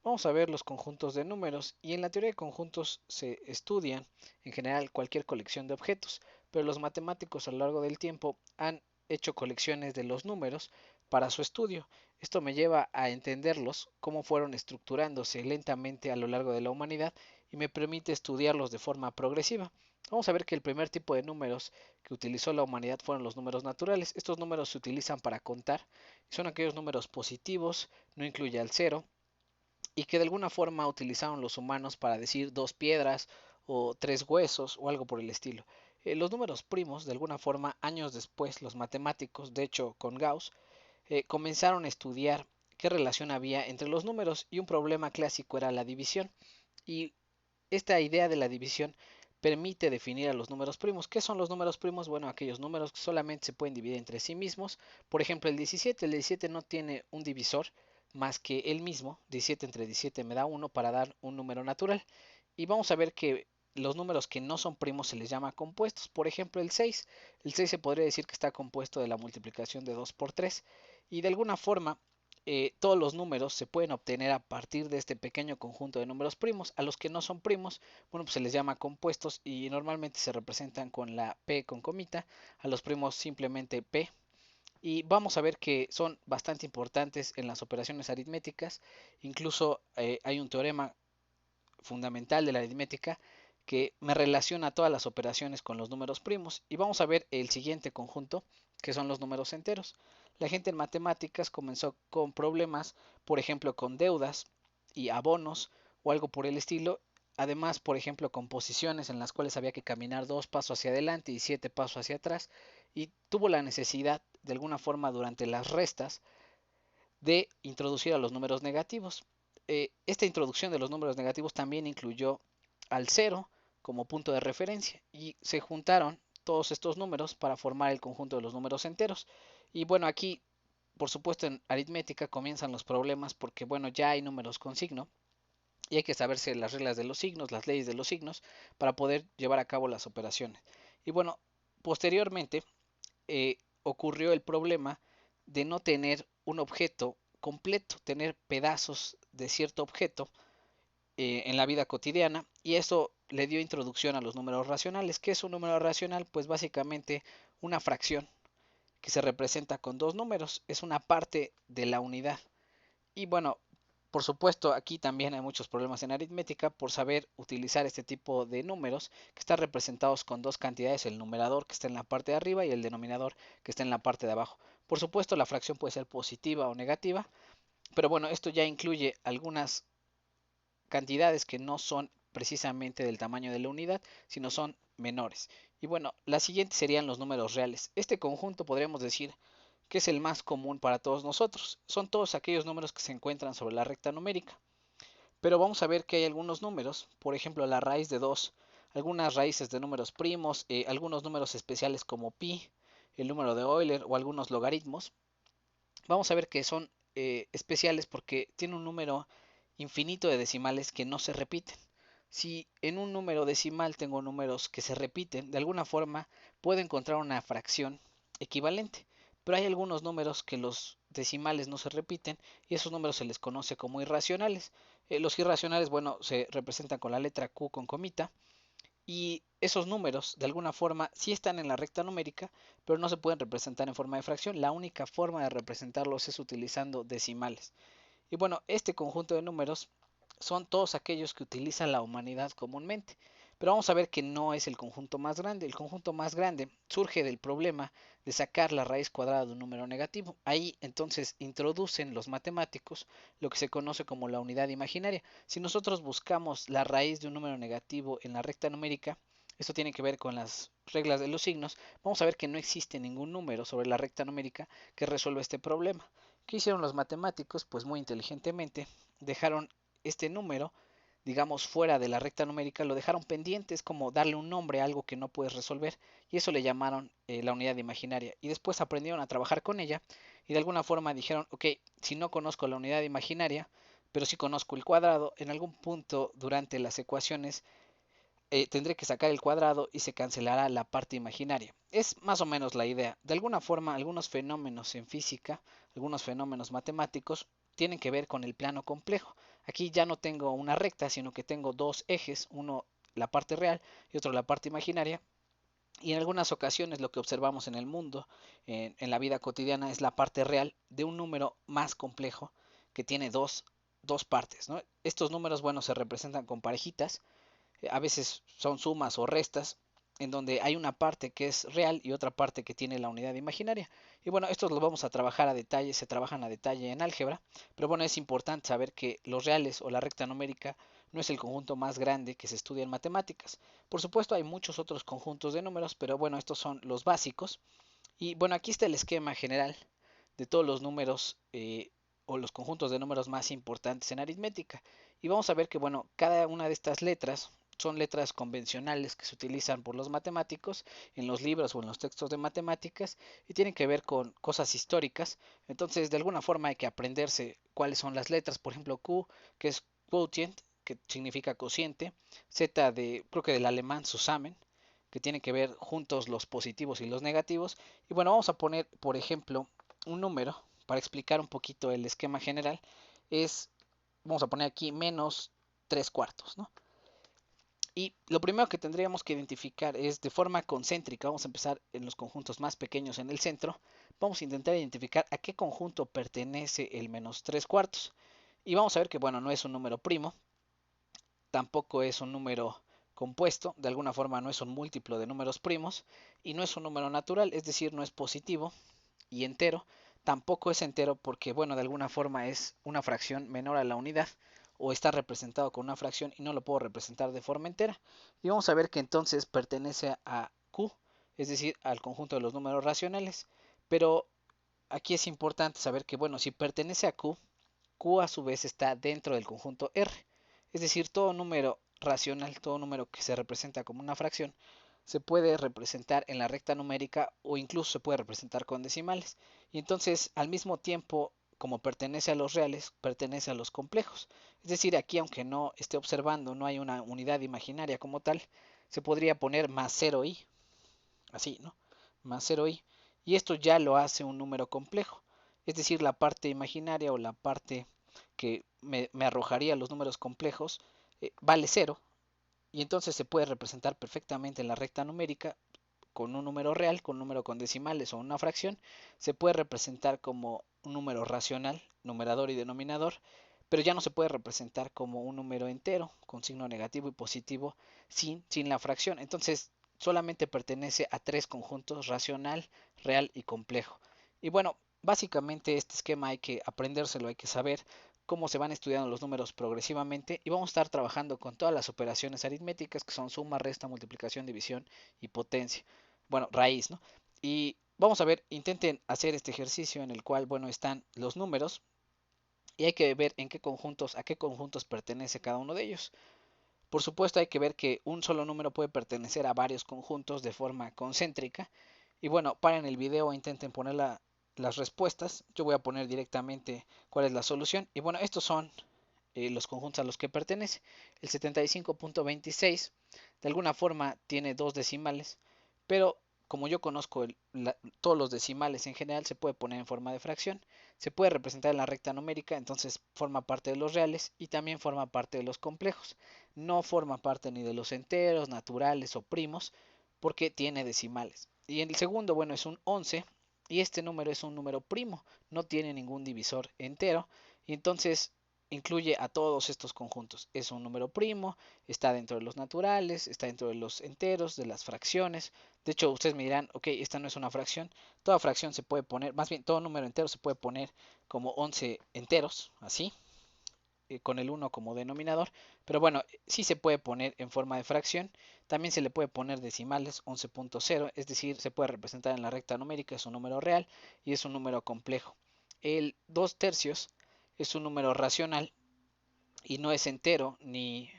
Vamos a ver los conjuntos de números y en la teoría de conjuntos se estudian en general cualquier colección de objetos, pero los matemáticos a lo largo del tiempo han hecho colecciones de los números para su estudio. Esto me lleva a entenderlos, cómo fueron estructurándose lentamente a lo largo de la humanidad y me permite estudiarlos de forma progresiva. Vamos a ver que el primer tipo de números que utilizó la humanidad fueron los números naturales. Estos números se utilizan para contar, son aquellos números positivos, no incluye al cero, y que de alguna forma utilizaron los humanos para decir dos piedras o tres huesos o algo por el estilo. Los números primos, de alguna forma, años después, los matemáticos, de hecho con Gauss, comenzaron a estudiar qué relación había entre los números y un problema clásico era la división. Y esta idea de la división permite definir a los números primos. ¿Qué son los números primos? Bueno, aquellos números que solamente se pueden dividir entre sí mismos. Por ejemplo, el 17. El 17 no tiene un divisor más que él mismo. 17 entre 17 me da 1 para dar un número natural. Y vamos a ver que los números que no son primos se les llama compuestos. Por ejemplo, el 6. El 6 se podría decir que está compuesto de la multiplicación de 2 por 3. Y de alguna forma todos los números se pueden obtener a partir de este pequeño conjunto de números primos. A los que no son primos, bueno, pues se les llama compuestos y normalmente se representan con la P con comita. A los primos simplemente P. Y vamos a ver que son bastante importantes en las operaciones aritméticas. Incluso hay un teorema fundamental de la aritmética que me relaciona todas las operaciones con los números primos. Y vamos a ver el siguiente conjunto, que son los números enteros. La gente en matemáticas comenzó con problemas, por ejemplo, con deudas y abonos o algo por el estilo. Además, por ejemplo, con posiciones en las cuales había que caminar 2 pasos hacia adelante y 7 pasos hacia atrás. Y tuvo la necesidad, de alguna forma, durante las restas, de introducir a los números negativos. Esta introducción de los números negativos también incluyó al cero como punto de referencia y se juntaron todos estos números para formar el conjunto de los números enteros. Y bueno, aquí, por supuesto, en aritmética comienzan los problemas porque, bueno, ya hay números con signo y hay que saberse las reglas de los signos, las leyes de los signos, para poder llevar a cabo las operaciones. Y bueno, posteriormente ocurrió el problema de no tener un objeto completo, tener pedazos de cierto objeto en la vida cotidiana y eso le dio introducción a los números racionales. ¿Qué es un número racional? Pues básicamente una fracción que se representa con dos números, es una parte de la unidad. Y bueno, por supuesto, aquí también hay muchos problemas en aritmética por saber utilizar este tipo de números que están representados con dos cantidades, el numerador que está en la parte de arriba y el denominador que está en la parte de abajo. Por supuesto, la fracción puede ser positiva o negativa, pero bueno, esto ya incluye algunas cantidades que no son precisamente del tamaño de la unidad, sino son menores. Y bueno, la siguiente serían los números reales. Este conjunto podríamos decir que es el más común para todos nosotros. Son todos aquellos números que se encuentran sobre la recta numérica. Pero vamos a ver que hay algunos números, por ejemplo la raíz de 2, algunas raíces de números primos, algunos números especiales como pi, el número de Euler o algunos logaritmos. Vamos a ver que son especiales porque tienen un número infinito de decimales que no se repiten. Si en un número decimal tengo números que se repiten, de alguna forma puedo encontrar una fracción equivalente. Pero hay algunos números que los decimales no se repiten y esos números se les conoce como irracionales. Los irracionales, bueno, se representan con la letra Q con comita y esos números de alguna forma sí están en la recta numérica, pero no se pueden representar en forma de fracción. La única forma de representarlos es utilizando decimales. Y bueno, este conjunto de números son todos aquellos que utiliza la humanidad comúnmente. Pero vamos a ver que no es el conjunto más grande. El conjunto más grande surge del problema de sacar la raíz cuadrada de un número negativo. Ahí entonces introducen los matemáticos lo que se conoce como la unidad imaginaria. Si nosotros buscamos la raíz de un número negativo en la recta numérica, esto tiene que ver con las reglas de los signos, vamos a ver que no existe ningún número sobre la recta numérica que resuelva este problema. ¿Qué hicieron los matemáticos? Pues muy inteligentemente dejaron este número, digamos, fuera de la recta numérica, lo dejaron pendiente, es como darle un nombre a algo que no puedes resolver, y eso le llamaron la unidad imaginaria. Y después aprendieron a trabajar con ella, y de alguna forma dijeron, ok, si no conozco la unidad imaginaria, pero si conozco el cuadrado, en algún punto durante las ecuaciones tendré que sacar el cuadrado y se cancelará la parte imaginaria. Es más o menos la idea. De alguna forma, algunos fenómenos en física, algunos fenómenos matemáticos, tienen que ver con el plano complejo. Aquí ya no tengo una recta, sino que tengo dos ejes, uno la parte real y otro la parte imaginaria. Y en algunas ocasiones lo que observamos en el mundo, en la vida cotidiana, es la parte real de un número más complejo que tiene dos partes, ¿no? Estos números, bueno, se representan con parejitas, a veces son sumas o restas, en donde hay una parte que es real y otra parte que tiene la unidad imaginaria. Y bueno, estos los vamos a trabajar a detalle, se trabajan a detalle en álgebra, pero bueno, es importante saber que los reales o la recta numérica no es el conjunto más grande que se estudia en matemáticas. Por supuesto, hay muchos otros conjuntos de números, pero bueno, estos son los básicos. Y bueno, aquí está el esquema general de todos los números o los conjuntos de números más importantes en aritmética. Y vamos a ver que, bueno, cada una de estas letras son letras convencionales que se utilizan por los matemáticos en los libros o en los textos de matemáticas y tienen que ver con cosas históricas. Entonces, de alguna forma hay que aprenderse cuáles son las letras. Por ejemplo, Q, que es quotient, que significa cociente. Z, creo que del alemán Zusammen, que tiene que ver juntos los positivos y los negativos. Y bueno, vamos a poner, por ejemplo, un número para explicar un poquito el esquema general. Vamos a poner aquí menos 3 cuartos, ¿no? Y lo primero que tendríamos que identificar es de forma concéntrica. Vamos a empezar en los conjuntos más pequeños en el centro. Vamos a intentar identificar a qué conjunto pertenece el menos 3 cuartos. Y vamos a ver que, bueno, no es un número primo, tampoco es un número compuesto, de alguna forma no es un múltiplo de números primos, y no es un número natural, es decir, no es positivo y entero. Tampoco es entero porque, bueno, de alguna forma es una fracción menor a la unidad o está representado con una fracción y no lo puedo representar de forma entera. Y vamos a ver que entonces pertenece a Q, es decir, al conjunto de los números racionales. Pero aquí es importante saber que, bueno, si pertenece a Q, Q a su vez está dentro del conjunto R. Es decir, todo número racional, todo número que se representa como una fracción, se puede representar en la recta numérica o incluso se puede representar con decimales. Y entonces, al mismo tiempo, como pertenece a los reales, pertenece a los complejos. Es decir, aquí, aunque no esté observando, no hay una unidad imaginaria como tal, se podría poner más 0i, así, ¿no? Más 0i. Y esto ya lo hace un número complejo. Es decir, la parte imaginaria o la parte que me arrojaría los números complejos vale 0 y entonces se puede representar perfectamente en la recta numérica con un número real, con un número con decimales o una fracción. Se puede representar como un número racional, numerador y denominador, pero ya no se puede representar como un número entero con signo negativo y positivo sin la fracción. Entonces solamente pertenece a tres conjuntos: racional, real y complejo. Y bueno, básicamente este esquema hay que aprendérselo, hay que saber cómo se van estudiando los números progresivamente y vamos a estar trabajando con todas las operaciones aritméticas que son suma, resta, multiplicación, división y potencia. Bueno, raíz, ¿no? Y vamos a ver, intenten hacer este ejercicio en el cual, bueno, están los números y hay que ver a qué conjuntos pertenece cada uno de ellos. Por supuesto, hay que ver que un solo número puede pertenecer a varios conjuntos de forma concéntrica. Y bueno, paren el video e intenten poner las respuestas. Yo voy a poner directamente cuál es la solución. Y bueno, estos son los conjuntos a los que pertenece. El 75.26 de alguna forma tiene dos decimales, pero como yo conozco todos los decimales en general, se puede poner en forma de fracción, se puede representar en la recta numérica, entonces forma parte de los reales y también forma parte de los complejos. No forma parte ni de los enteros, naturales o primos, porque tiene decimales. Y en el segundo, bueno, es un 11 y este número es un número primo, no tiene ningún divisor entero y entonces incluye a todos estos conjuntos. Es un número primo, está dentro de los naturales, está dentro de los enteros, de las fracciones. De hecho, ustedes me dirán, ok, esta no es una fracción. Toda fracción se puede poner, más bien todo número entero se puede poner como 11 enteros, así, con el 1 como denominador. Pero bueno, sí se puede poner en forma de fracción. También se le puede poner decimales, 11.0, es decir, se puede representar en la recta numérica, es un número real y es un número complejo. El 2 tercios es un número racional y no es entero, ni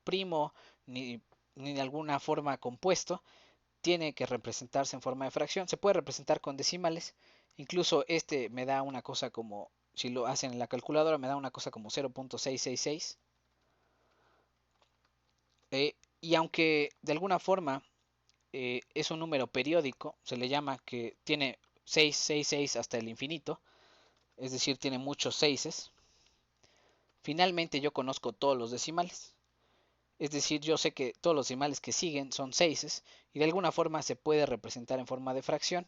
primo, ni de alguna forma compuesto, tiene que representarse en forma de fracción. Se puede representar con decimales, incluso este me da una cosa como, si lo hacen en la calculadora, me da una cosa como 0.666. Y aunque de alguna forma es un número periódico, se le llama que tiene 666 hasta el infinito, es decir, tiene muchos seises. Finalmente yo conozco todos los decimales, es decir, yo sé que todos los decimales que siguen son seises y de alguna forma se puede representar en forma de fracción.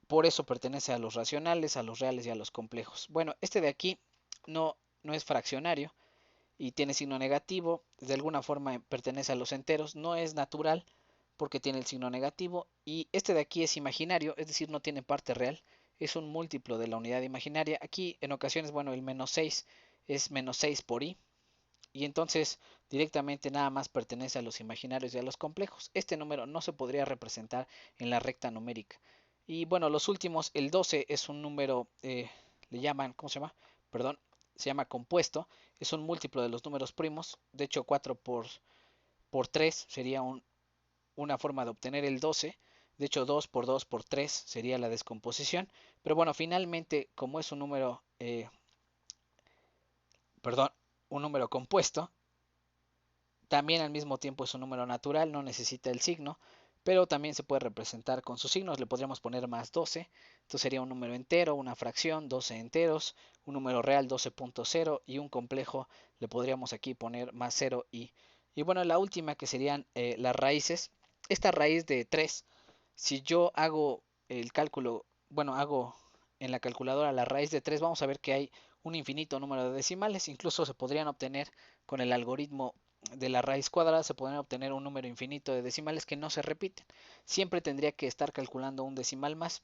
Por eso pertenece a los racionales, a los reales y a los complejos. Bueno, este de aquí no es fraccionario y tiene signo negativo. De alguna forma pertenece a los enteros. No es natural porque tiene el signo negativo. Y este de aquí es imaginario, es decir, no tiene parte real. Es un múltiplo de la unidad imaginaria. Aquí en ocasiones, bueno, el menos 6 es menos 6 por i. Y entonces directamente nada más pertenece a los imaginarios y a los complejos. Este número no se podría representar en la recta numérica. Y bueno, los últimos, el 12 es un número, le llaman, ¿cómo se llama? Perdón, se llama compuesto, es un múltiplo de los números primos. De hecho, 4 por 3 sería una forma de obtener el 12. De hecho, 2 por 2 por 3 sería la descomposición. Pero bueno, finalmente, como es un número, perdón, un número compuesto, también al mismo tiempo es un número natural, no necesita el signo, pero también se puede representar con sus signos. Le podríamos poner más 12, entonces sería un número entero, una fracción, 12 enteros, un número real 12.0 y un complejo le podríamos aquí poner más 0 y bueno, la última que serían las raíces. Esta raíz de 3, si yo hago el cálculo, bueno, hago en la calculadora la raíz de 3, vamos a ver que hay un infinito número de decimales, incluso se podrían obtener con el algoritmo de la raíz cuadrada, se podrían obtener un número infinito de decimales que no se repiten. Siempre tendría que estar calculando un decimal más.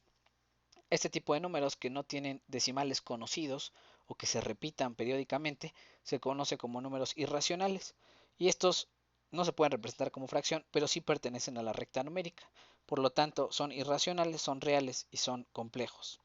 Este tipo de números que no tienen decimales conocidos o que se repitan periódicamente se conoce como números irracionales. Y estos no se pueden representar como fracción, pero sí pertenecen a la recta numérica. Por lo tanto, son irracionales, son reales y son complejos.